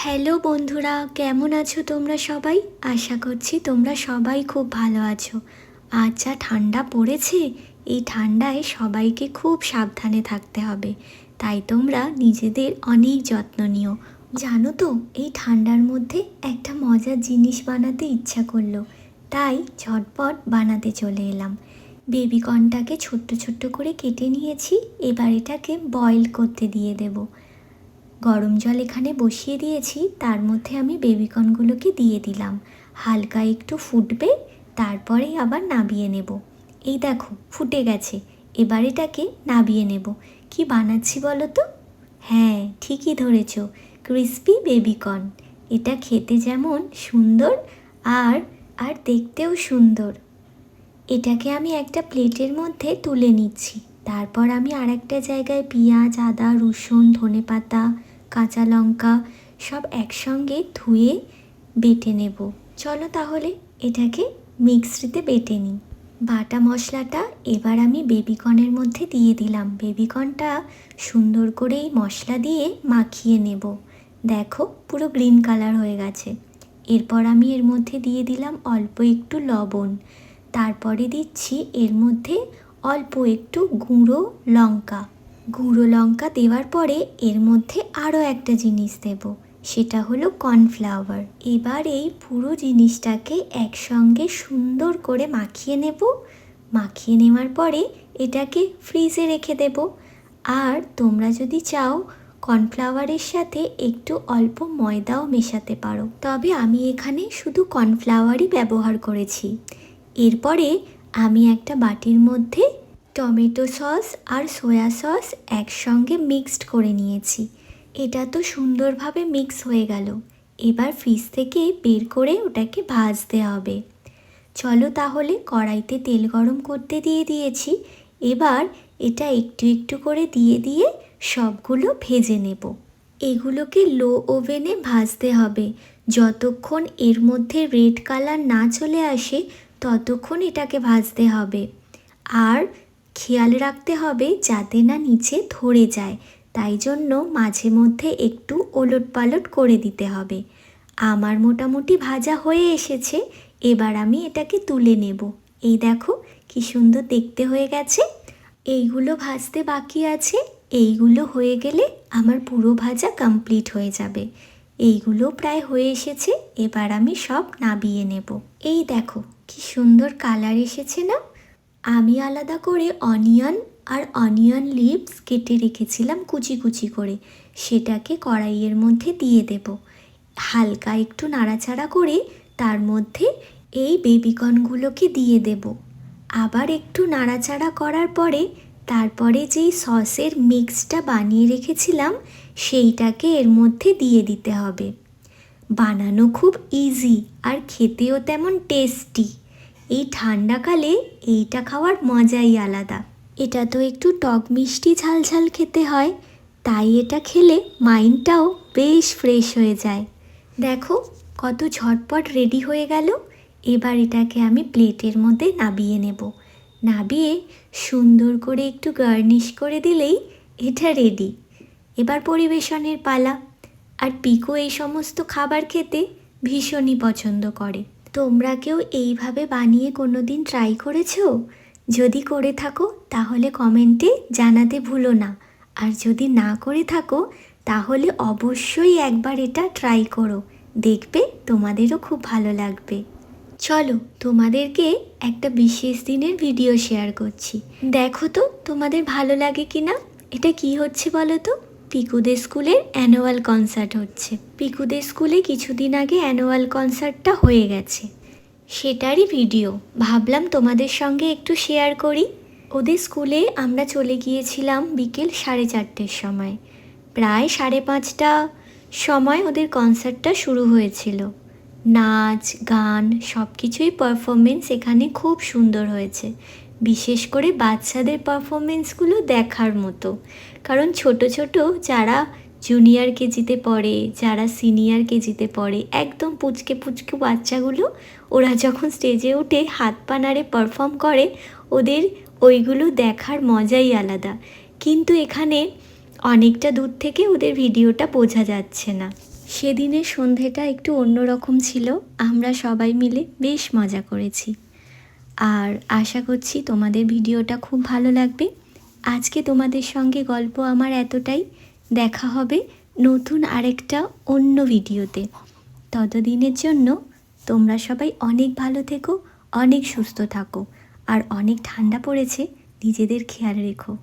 Hello বন্ধুরা, কেমন আছো তোমরা সবাই? আশা করছি তোমরা সবাই খুব ভালো আছো। আজ যা ঠান্ডা পড়েছে, এই ঠান্ডায় সবাইকে খুব সাবধানে থাকতে হবে। তাই তোমরা নিজেদের অনেক যত্ন নিও। জানো তো, এই ঠান্ডার মধ্যে একটা মজার জিনিস বানাতে ইচ্ছা করলো, তাই ঝটপট বানাতে চলে এলাম। বেবিকর্নটাকে ছোট্ট ছোট্ট করে কেটে নিয়েছি। এবার এটাকে বয়েল করতে দিয়ে দেবো। গরম জল এখানে বসিয়ে দিয়েছি, তার মধ্যে আমি বেবিকর্নগুলোকে দিয়ে দিলাম। হালকা একটু ফুটবে, তারপরে আবার নাবিয়ে নেব। এই দেখো ফুটে গেছে, এবার এটাকে নাবিয়ে নেব। কি বানাচ্ছি বলো তো? হ্যাঁ, ঠিকই ধরেছ, ক্রিস্পি বেবিকর্ন। এটা খেতে যেমন সুন্দর আর আর দেখতেও সুন্দর। এটাকে আমি একটা প্লেটের মধ্যে তুলে নিচ্ছি। তারপর আমি আরেকটা জায়গায় পেঁয়াজ, আদা, রসুন, ধনেপাতা, কাঁচা লঙ্কা সব একসঙ্গে ধুয়ে বেটে নেব। চলো তাহলে এটাকে মিক্সিতে বেটে নিই। বাটা মশলাটা এবার আমি বেবিকর্নের মধ্যে দিয়ে দিলাম। বেবিকর্নটা সুন্দর করে এই মশলা দিয়ে মাখিয়ে নেব। দেখো পুরো গ্রিন কালার হয়ে গেছে। এরপর আমি এর মধ্যে দিয়ে দিলাম অল্প একটু লবণ। তারপরে দিচ্ছি এর মধ্যে অল্প একটু গুঁড়ো লঙ্কা দেওয়ার পরে এর মধ্যে আরও একটা জিনিস দেব, সেটা হলো কর্নফ্লাওয়ার। এবার এই পুরো জিনিসটাকে একসঙ্গে সুন্দর করে মাখিয়ে নেব। মাখিয়ে নেওয়ার পরে এটাকে ফ্রিজে রেখে দেব। আর তোমরা যদি চাও কর্নফ্লাওয়ারের সাথে একটু অল্প ময়দাও মেশাতে পারো, তবে আমি এখানে শুধু কর্নফ্লাওয়ারই ব্যবহার করেছি। এরপরে আমি একটা বাটির মধ্যে টমেটো সস আর সয়া সস একসঙ্গে মিক্সড করে নিয়েছি। এটা তো সুন্দরভাবে মিক্স হয়ে গেল। এবার ফ্রিজ থেকে বের করে ওটাকে ভাজতে হবে। চলো তাহলে, কড়াইতে তেল গরম করতে দিয়ে দিয়েছি। এবার এটা একটু একটু করে দিয়ে দিয়ে সবগুলো ভেজে নেব। এগুলোকে লো ওভেনে ভাজতে হবে। যতক্ষণ এর মধ্যে রেড কালার না চলে আসে ততক্ষণ এটাকে ভাজতে হবে। আর খেয়াল রাখতে হবে যাতে না নিচে ধরে যায়, তাই জন্য মাঝে মধ্যে একটু ওলটপালট করে দিতে হবে। আমার মোটামুটি ভাজা হয়ে এসেছে। এবার আমি এটাকে তুলে নেব। এই দেখো কি সুন্দর দেখতে হয়ে গেছে। এইগুলো ভাজতে বাকি আছে। এইগুলো হয়ে গেলে আমার পুরো ভাজা কমপ্লিট হয়ে যাবে। এইগুলো প্রায় হয়ে এসেছে। এবার আমি সব নাবিয়ে নেব। এই দেখো কি সুন্দর কালার এসেছে না? আমি আলাদা করে অনিয়ন লিভস কেটে রেখেছিলাম কুচি কুচি করে, সেটাকে কড়াইয়ের মধ্যে দিয়ে দেব। হালকা একটু নাড়াচাড়া করে তার মধ্যে এই বেবিকর্নগুলোকে দিয়ে দেব। আবার একটু নাড়াচাড়া করার পরে তারপরে যেই সসের মিক্সটা বানিয়ে রেখেছিলাম সেইটাকে এর মধ্যে দিয়ে দিতে হবে। বানানো খুব ইজি আর খেতেও তেমন টেস্টি। এই ঠান্ডাকালে এইটা খাওয়ার মজাই আলাদা। এটা তো একটু টক মিষ্টি ঝাল ঝাল খেতে হয়, তাই এটা খেলে মাইন্ডটাও বেশ ফ্রেশ হয়ে যায়। দেখো কত ঝটপট রেডি হয়ে গেল। এবার এটাকে আমি প্লেটের মধ্যে নাবিয়ে নেব। নাবিয়ে সুন্দর করে একটু গার্নিশ করে দিলেই এটা রেডি। এবার পরিবেশনের পালা। আর পিকু এই সমস্ত খাবার খেতে ভীষণই পছন্দ করে। তোমরা কেউ এইভাবে বানিয়ে কোনো দিন ট্রাই করেছো? যদি করে থাকো তাহলে কমেন্টে জানাতে ভুলো না। আর যদি না করে থাকো তাহলে অবশ্যই একবার এটা ট্রাই করো, দেখবে তোমাদেরও খুব ভালো লাগবে। চলো তোমাদেরকে একটা বিশেষ দিনের ভিডিও শেয়ার করছি, দেখো তো তোমাদের ভালো লাগে কি না। এটা কি হচ্ছে বলো তো? পিকুদের স্কুলের অ্যানুয়াল কনসার্ট হচ্ছে। পিকুদের স্কুলে কিছুদিন আগে অ্যানুয়াল কনসার্টটা হয়ে গেছে, সেটারই ভিডিও ভাবলাম তোমাদের সঙ্গে একটু শেয়ার করি। ওদের স্কুলে আমরা চলে গিয়েছিলাম বিকেল 4:30 সময়। প্রায় 5:30 সময় ওদের কনসার্টটা শুরু হয়েছিল। নাচ গান সব কিছুই পারফরমেন্স এখানে খুব সুন্দর হয়েছে। বিশেষ করে বাচ্চাদের পারফরমেন্সগুলো দেখার মতো, কারণ ছোট ছোট যারা জুনিয়র কেজিতে পড়ে, যারা সিনিয়র কেজিতে পড়ে, একদম পুচকে পুচকে বাচ্চাগুলো ওরা যখন স্টেজে উঠে হাত পা নাড়ে পারফর্ম করে, ওদের ওইগুলো দেখার মজাই আলাদা। কিন্তু এখানে অনেকটা দূর থেকে ওদের ভিডিওটা বোঝা যাচ্ছে না, সেদিনের সন্ধেটা একটু অন্যরকম ছিল, আমরা সবাই মিলে বেশ মজা করেছি। আর আশা করছি তোমাদের ভিডিওটা খুব ভালো লাগবে। আজকে তোমাদের সঙ্গে গল্প আমার এতটাই। দেখা হবে নতুন আরেকটা অন্য ভিডিওতে। ততদিনের জন্য তোমরা সবাই অনেক ভালো থেকো, অনেক সুস্থ থাকো, আর অনেক ঠান্ডা পড়েছে, নিজেদের খেয়াল রেখো।